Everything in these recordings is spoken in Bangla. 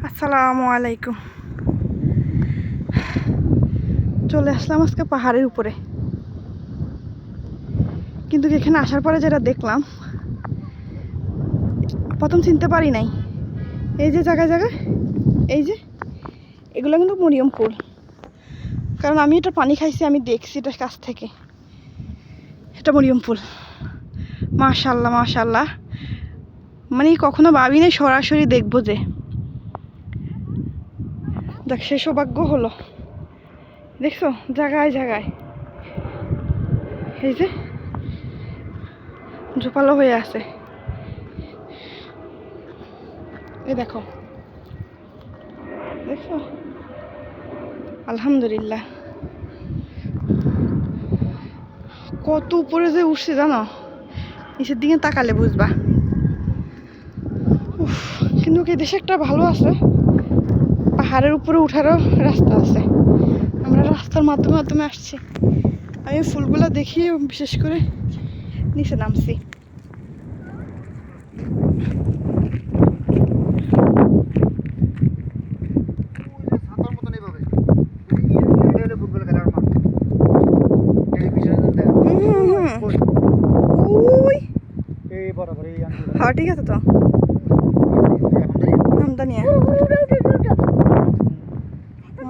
আসসালামু আলাইকুম। চলে আসলাম আজকে পাহাড়ের উপরে, কিন্তু এখানে আসার পরে যেটা দেখলাম প্রথম চিনতে পারি নাই। এই যে জায়গায় জায়গায় এই যে এগুলো কিন্তু মরিয়ম ফুল, কারণ আমি এটা পানি খাইছি, আমি দেখছি এটা কাছ থেকে। এটা মরিয়ম ফুল। মাশাল্লাহ মাশাল্লাহ, মানে কখনো ভাবি নাই সরাসরি দেখবো যে। দেখ, সে সৌভাগ্য হলো। দেখছো জায়গায় জায়গায় এই যে ঝোপালো হয়ে আছে। এই দেখো, দেখছো? আলহামদুলিল্লাহ, কত উপরে যে উঠছে জানো, নিচের দিকে তাকালে বুঝবা। কিন্তু এই দেশে একটা ভালো আছে, পাহাড়ের উপরে উঠারও রাস্তা আছে। আমরা রাস্তার মাধ্যমে মাধ্যমে আসছি। আমি ফুলগুলো দেখি, বিশেষ করে নিচে নামছি। হ্যাঁ ঠিক আছে তো, আমদানিয়া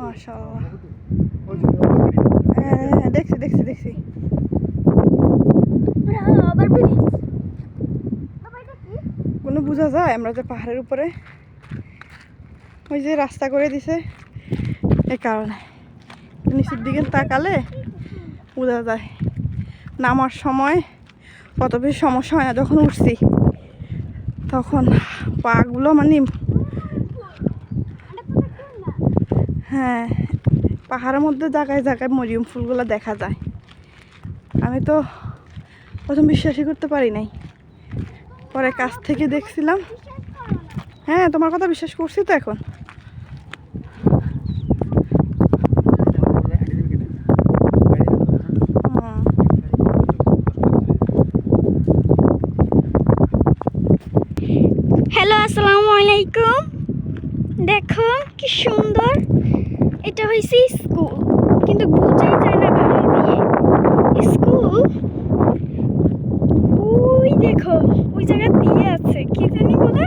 মাশাআল্লাহ। হ্যাঁ দেখছি দেখছি দেখছি। কোনো বোঝা যায় আমরা যে পাহাড়ের উপরে, ওই যে রাস্তা করে দিছে এই কারণে নিচের দিকে তাকালে বোঝা যায়। নামার সময় কত বেশি সমস্যা হয় না, যখন উঠছি তখন পাগুলো মানে, হ্যাঁ পাহাড়ের মধ্যে জায়গায় জায়গায় মরিয়ম ফুলগুলো দেখা যায়। আমি তো প্রথম বিশ্বাসই করতে পারি নাই, পরে কাছ থেকে দেখছিলাম। হ্যাঁ তোমার কথা বিশ্বাস করছি তো এখন। হ্যালো, আসসালামু আলাইকুম। দেখো কি সুন্দর, এটা হয়েছে স্কুল, কিন্তু বোঝাই যায় না বাংলা দিয়ে। স্কুল ওই দেখো, ওই জায়গা দিয়ে আছে, কি জানি বলে,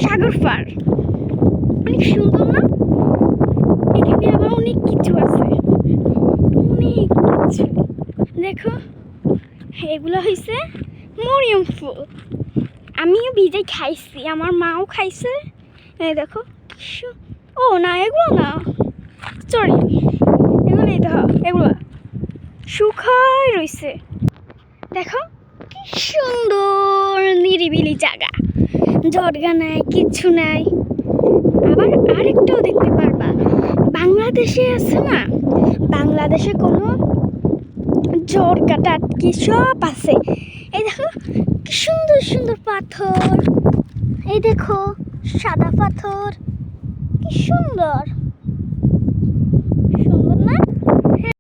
সাগর পার। অনেক সুন্দর না? এখানে আবার অনেক কিছু আছে, অনেক কিছু। দেখো এগুলো হয়েছে মরিয়ম ফুল। আমিও ভিজে খাইছি, আমার মাও খাইছে। এই দেখো, ও না এগুলো না, সরি এগুলোই দেখো, এগুলো শুকায় রয়েছে। দেখো কি সুন্দর নিরিবিলি জায়গা, ঝড়গা নাই, কিচ্ছু নাই। আবার আরেকটাও দেখতে পারবা, বাংলাদেশে আছে না, বাংলাদেশে কোনো ঝড়গা টাটকি সব আছে। এই দেখো কি সুন্দর সুন্দর পাথর, এই দেখো সাদা পাথর, কি সুন্দর।